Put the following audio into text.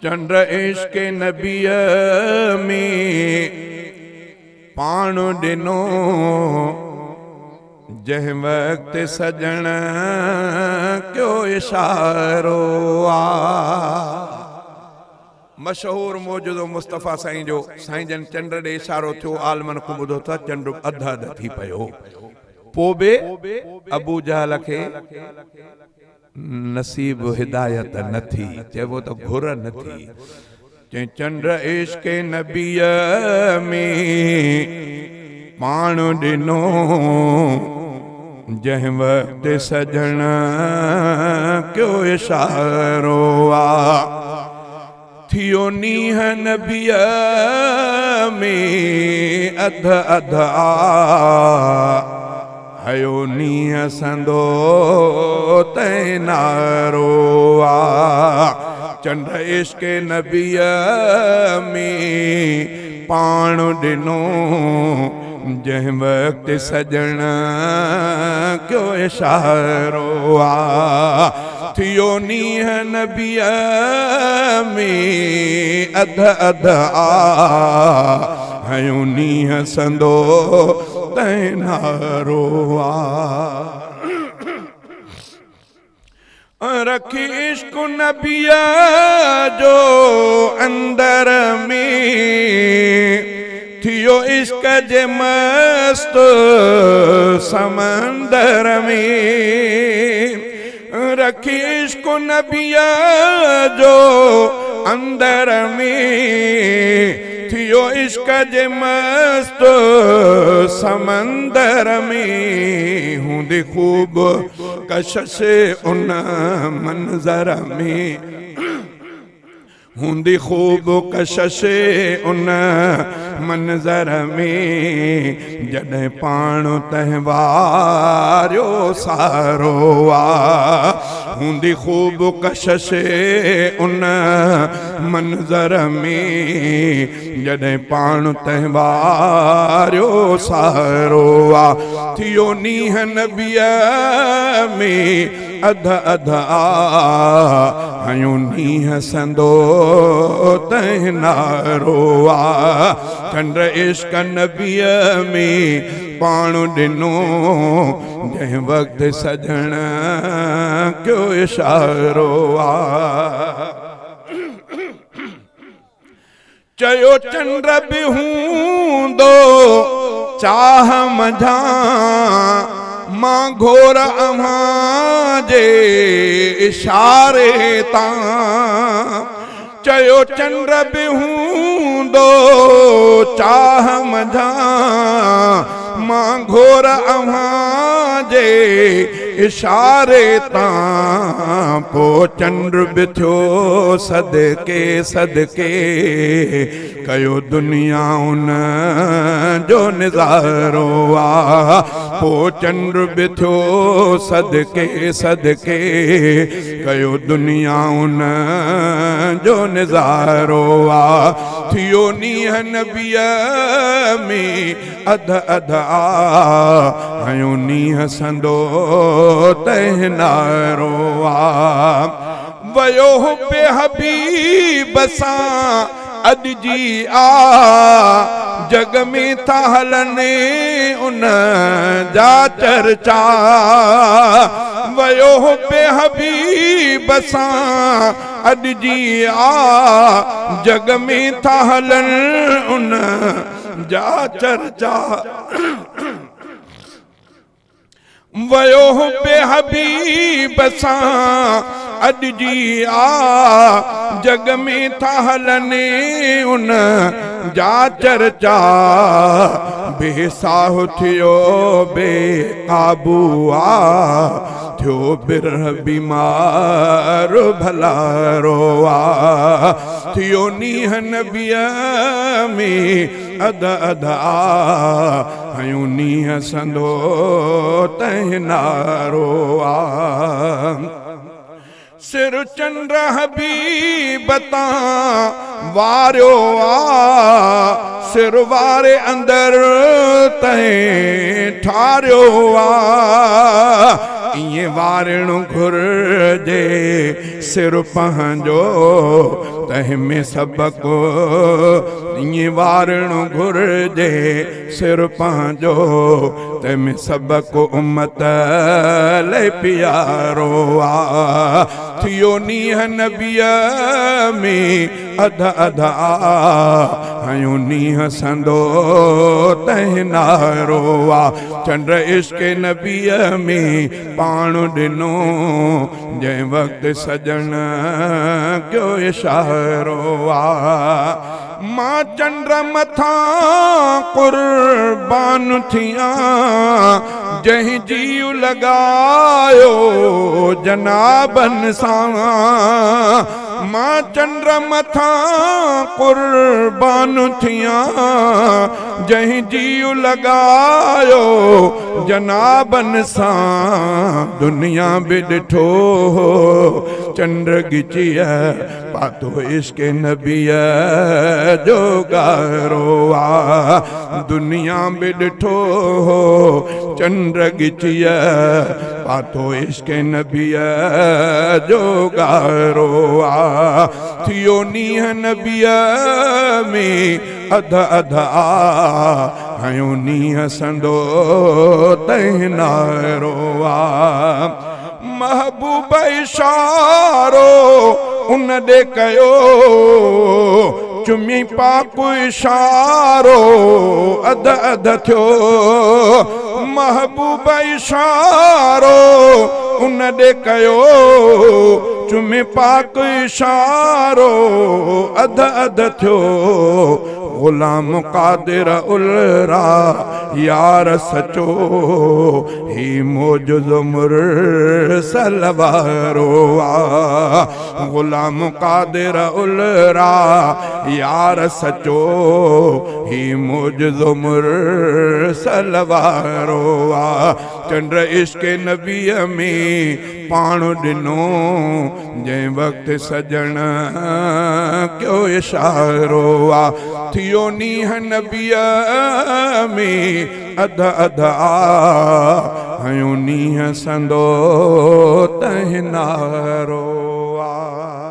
चंद्र इश्क नबीअ में पाण ॾिनो जंहिं वक्त सजण क्यों इशारो आ। मशहूर मौजूदो मुस्तफ़ा साईं जो साईं जन चंड ॾे इशारो थियो आलमन को ॿुधो था चंड अध अध थी पियो। पोइ बि अबू जहल खे नसीब हिदायत न थी, चइबो त घुर न थी। चई चंड इश्क नबीअ में पाण ॾिनो जंहिं वक्त सजण क्यों इशारो आ। थियो नीह नबीअ में अध अध आ, हयो नीह संदो तैनारो आ। चंड इश्क नबीअ में पाण ॾिनो जंहिं वक्त सजण क्यों इशारो आ। थियो नीह नबीअ में अध अध आ, हयो नीह संदो तैनारो आ। रखी इश्क नबीअ जो अंदर में थियो इश्क जे मस्त समंदर में। रखी इश्क नबीअ जो अंदर में थियो इश्क जे मस्त समंदर में। हूंदी खूब कशिश उन मंजर में, हूंदी खूब कशिश उन मंजर में। जॾहिं पाण तहवारियो सारो आ, हूंदी खूब कशिश उन मंजर में। जॾहिं पाण तहवारियो सारो आ। थियो नीह नबीअ में अध अध आ, हयो नीह संदो तैनारो आ। चंड इश्क नबीअ में पाण ॾिनो जंहिं वक्त सजण क्यों इशारो आ। चयो चंड बि हूंदो चाह मझां, मां घोर अव्हां जे इशारे तां। चयो चंड बि हूंदो चाह मझां, मां घोर अव्हां जे इशारे तां। पो चंड बि थियो सदके सदके, कयो दुनिया उन जो निज़ारो आ। पो चंड बि थियो सदके सदके, कयो दुनिया उन जो निज़ारो आ। थियो नीह नबीअ में अध अध आ, हयो नीह संदो तैनारो आ। वयो पे हबीब सां अॼु जी आ, जग में था हलने उन जा चर्चा। वयो पे हबीब सां अॼु जी आ, जग में था हलन उन जा चर्चा। वयो पे हबीब सां अॼु जी आ, जग में था हलने उन जा चर्चा। बेसाहु थियो बेकाबू आ, थियो बिरह बीमार भलारो आ। थियो नीह नबीअ में अध अध आ, हयो नीह संदो तैनारो आ। सिर चंड हबीब तां वारियो आ, सिर वारे अंदर तैं ठारियो आ। इएं वारणु घुर्जे सिर पंहिंजो तंहिंमें सबको इएं वारणु घुर्जे सिर पंहिंजो तंहिंमें सबको उम्मत ले प्यारो आ थियो नीह नबीअ में अध अधा हयूं नीह संदो तंहिं नारो आ चंड इश्क नबीअ में पाण ॾिनो जंहिं वक़्तु सजण कयो इशारो आ मां चंड मथां कुर्बान थियां जंहिं जीव लॻायो जनाबन सां मां चंड मथां कुर्बान थियां जंहिं जीव लॻायो जनाबन सां दुनिया बि ॾिठो चंड गिचिया पातो इश्क नबीअ जो गारो आ दुनिया बि ॾिठो चंड गिचिया पातो इश्क नबीअ जो गारो आ थियो नीह नबीअ में अध अधा हयूं नीह संदो तंहिं नारो आ महबूब इशारो उन ॾे कयो चुमी पाकु इशारो अध अध थियो महबूब इशारो उन ॾे कयो चुमी पाकु इशारो अध अध थियो गुलाम कादिर उलरा यार सचो ही मौजूद मुरसल वारो आ गुलाम कादिर उलरा यार सचो ही मौजूद मुरसल वारो आ चंड इश्क नबीअ में पाण ॾिनो जंहिं वक़्तु सजण कयो इशारो आ थियो नीह नबीअ में अध अध हयूं नीह संदो तंहिं नारो आ